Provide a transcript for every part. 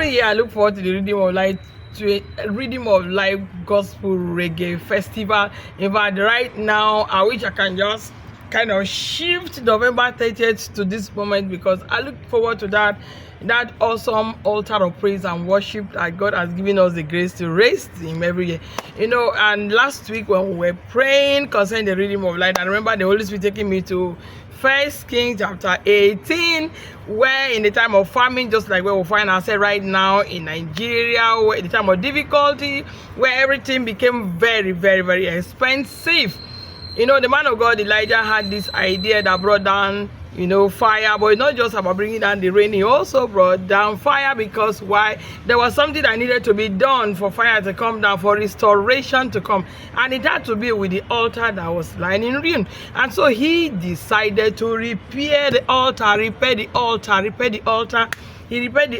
Every year I look forward to the Rhythm of Light, to a Rhythm of Life Gospel Reggae Festival. In fact, right now I wish I can just kind of shift November 30th to this moment, because I look forward to that awesome altar of praise and worship that God has given us the grace to raise Him every year. And last week when we were praying concerning the Rhythm of Light, I remember the Holy Spirit taking me to 1 Kings chapter 18, where in the time of famine, just like where we find ourselves right now in Nigeria, where in the time of difficulty, where everything became very, very, very expensive. The man of God Elijah had this idea that brought down fire. But it's not just about bringing down the rain, he also brought down fire, because why? There was something that needed to be done for fire to come down, for restoration to come, and it had to be with the altar that was lying in ruin. And so he decided to repair the altar. He repaired the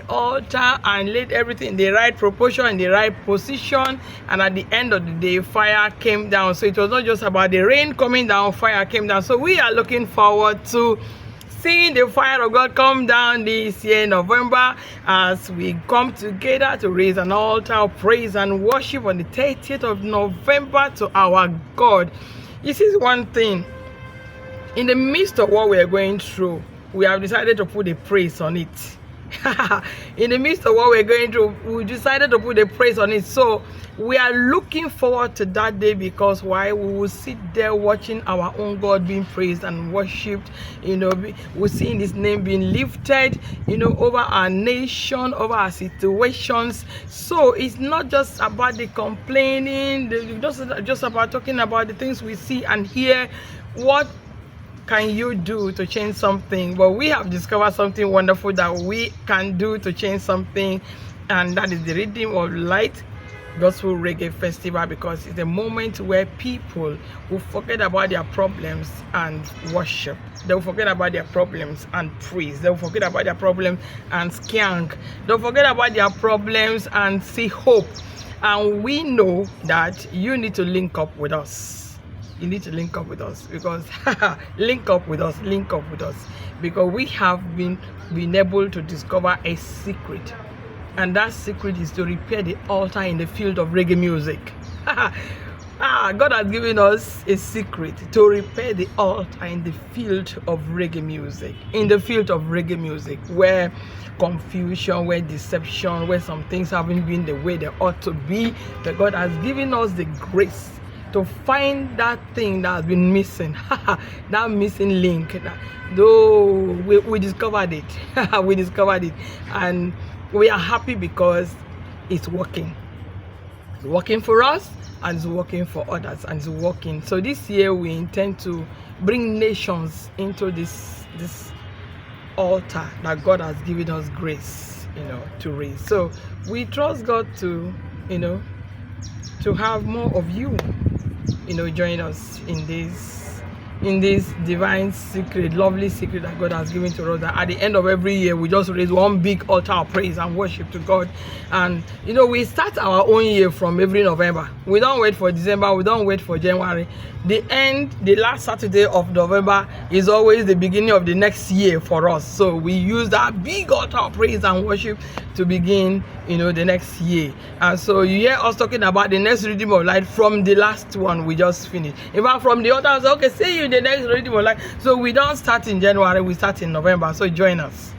altar and laid everything in the right proportion, in the right position, and at the end of the day, fire came down. So it was not just about the rain coming down, fire came down. So we are looking forward to seeing the fire of God come down this year in November, as we come together to raise an altar of praise and worship on the 30th of November to our God. This is one thing. In the midst of what we are going through, we have decided to put a praise on it. In the midst of what we're going through, we decided to put a praise on it. So we are looking forward to that day, because why? We will sit there watching our own God being praised and worshipped. We're seeing His name being lifted, over our nation, over our situations. So it's not just about the complaining, just about talking about the things we see and hear. What can you do to change something? Well, we have discovered something wonderful that we can do to change something, and that is the Rhythm of Light Gospel Reggae Festival, because it's a moment where people will forget about their problems and worship. They will forget about their problems and praise. They will forget about their problems and skank. They'll forget about their problems and see hope. And we know that you need to link up with us. You need to link up with us, because link up with us, because we have been able to discover a secret, and that secret is to repair the altar in the field of reggae music. God has given us a secret to repair the altar in the field of reggae music, where confusion, where deception, where some things haven't been the way they ought to be. But God has given us the grace to find that thing that has been missing, that missing link. Though we discovered it, and we are happy because it's working. It's working for us, and it's working for others, and it's working. So this year we intend to bring nations into this altar that God has given us grace, to raise. So we trust God to have more of you join us in this divine secret, lovely secret that God has given to us, that at the end of every year we just raise one big altar of praise and worship to God. And we start our own year from every November. We don't wait for December, we don't wait for January. The last Saturday of November is always the beginning of the next year for us. So we use that big altar of praise and worship to begin the next year. And so you hear us talking about the next Rhythm of Light from the last one we just finished. In fact, from the altar, okay, see you in the next Rhythm of Light. So we don't start in January, we start in November. So join us.